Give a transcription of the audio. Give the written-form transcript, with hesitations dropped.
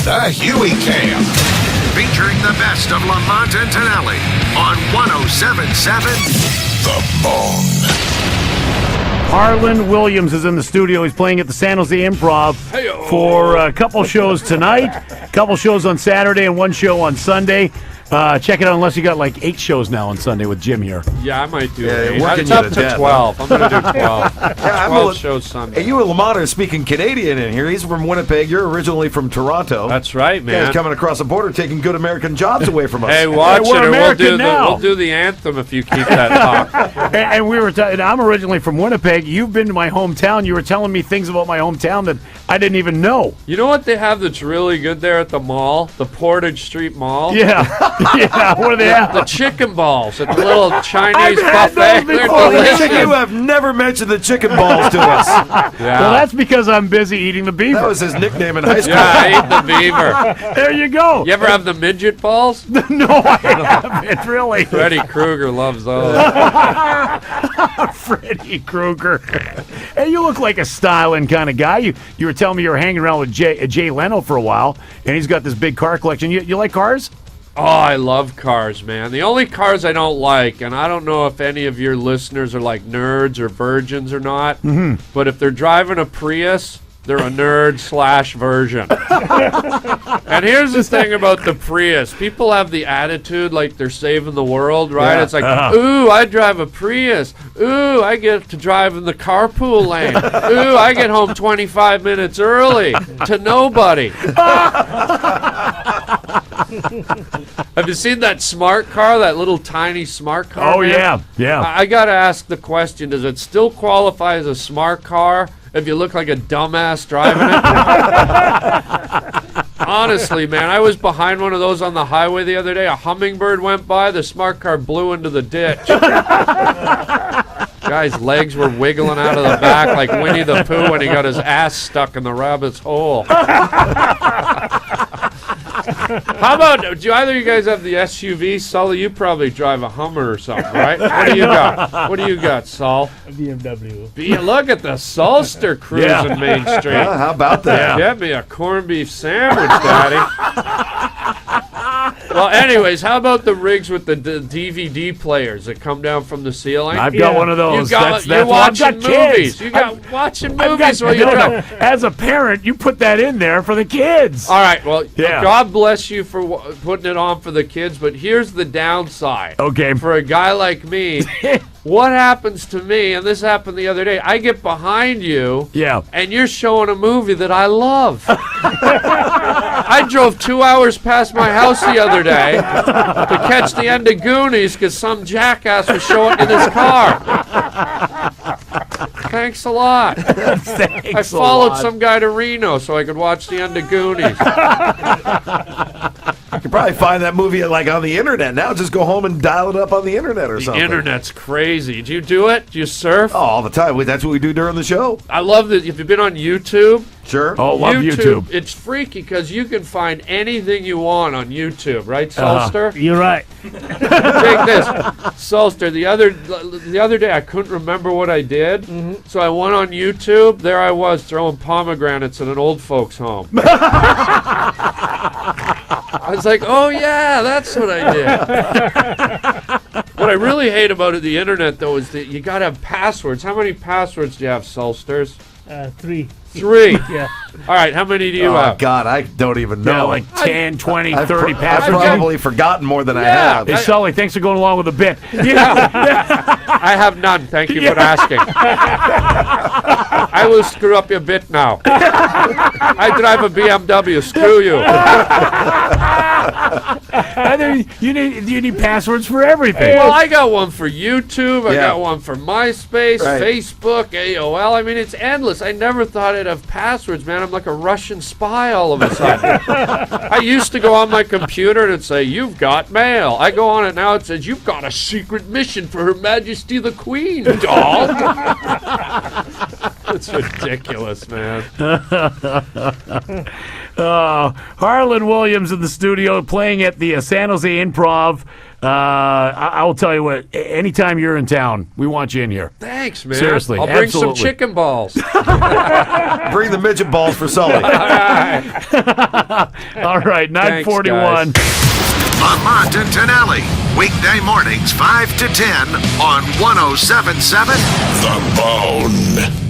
The Huey Cam. Featuring the best of Lamont and Tonelli on 107.7 The Bone. Harland Williams is in the studio. He's playing at the San Jose Improv for a couple shows tonight, a couple shows on Saturday, and one show on Sunday. Check it out unless you got like 8 shows now on Sunday with Jim here. Yeah, I might do it. It's up to 12. I'm going to do 12. 12 shows Sunday. Hey, you and Lamont are speaking Canadian in here. He's from Winnipeg. You're originally from Toronto. That's right, man. Guys coming across the border, taking good American jobs away from us. Hey, watch we're it. American now. We'll do the anthem if you keep that talk. And we were. I'm originally from Winnipeg. You've been to my hometown. You were telling me things about my hometown that I didn't even know. You know what they have that's really good there at the mall? The Portage Street Mall? Yeah. Yeah. What do they have? The chicken balls at the little Chinese had buffet. those They're before. delicious. You have never mentioned the chicken balls to us. Yeah. Well, that's because I'm busy eating the beaver. That was his nickname in high school. Yeah, I ate the beaver. There you go. You ever have the midget balls? No, I haven't really. Freddy Krueger loves those. Freddy Krueger. Hey, you look like a styling kind of guy. You were telling me you were hanging around with Jay Leno for a while, and he's got this big car collection. You like cars? Oh, I love cars, man. The only cars I don't like, and I don't know if any of your listeners are like nerds or virgins or not, but if they're driving a Prius, they're a nerd/virgin. And here's the thing about the Prius. People have the attitude like they're saving the world, right? Yeah. It's like, ooh, I drive a Prius. Ooh, I get to drive in the carpool lane. Ooh, I get home 25 minutes early to nobody. Have you seen that smart car, that little tiny smart car? Oh, man? yeah. I got to ask the question, does it still qualify as a smart car if you look like a dumbass driving it? Honestly, man, I was behind one of those on the highway the other day. A hummingbird went by. The smart car blew into the ditch. Guy's legs were wiggling out of the back like Winnie the Pooh when he got his ass stuck in the rabbit's hole. How about, do either of you guys have the SUV? Sully, you probably drive a Hummer or something, right? What do you got? What do you got, Saul? A BMW. Look at the Sulster cruising Main Street. How about that? Get me a corned beef sandwich, Daddy. Well, anyways, how about the rigs with the DVD players that come down from the ceiling? I've got one of those. You're watching movies. You got watching movies while you drive. As a parent, you put that in there for the kids. All right, well, Yeah. God bless you for putting it on for the kids, but here's the downside. Okay. For a guy like me, what happens to me, and this happened the other day, I get behind you, Yeah. and you're showing a movie that I love. I drove 2 hours past my house the other day to catch the end of Goonies because some jackass was showing in his car. Thanks a lot. I followed some guy to Reno so I could watch the end of Goonies. You can probably find that movie like on the internet now. Just go home and dial it up on the internet or The something. internet's crazy. Do you do it? Do you surf? Oh, all the time. That's what we do during the show. I love that. If you've been on YouTube, Sure. Oh, love YouTube. It's freaky because you can find anything you want on YouTube, right, Sulster? You're right. Take this, Sulster. The other day, I couldn't remember what I did, so I went on YouTube. There I was throwing pomegranates in an old folks' home. I was like, oh yeah, that's what I did. What I really hate about the internet, though, is that you gotta have passwords. How many passwords do you have, Sulsters? 3. 3. Yeah. All right, how many do you Oh, have? God, I don't even Yeah, know. like 10, 20, I've 30 I've passwords. probably forgotten more than I Yeah. have. Hey, Sully, thanks for going along with the bit. I have none. Thank you for asking. I will screw up your bit now. I drive a BMW. Screw you. You need passwords for everything. Well, I got one for YouTube. I Yeah. got one for MySpace, Right. Facebook, AOL. I mean, it's endless. I never thought I'd have passwords, man. I'm like a Russian spy all of a sudden. I used to go on my computer and it'd say, "You've got mail." I go on it now. It says, "You've got a secret mission for Her Majesty the Queen, dog." It's ridiculous, man. Harland Williams in the studio playing at the San Jose Improv I will tell you what. Anytime you're in town, we want you in here. Thanks, man. Seriously, I'll bring some absolutely. chicken balls. Bring the midget balls for Sully. All right, 9:41. Lamont and Tonelli. Weekday mornings 5 to 10 on 107.7 The Bone.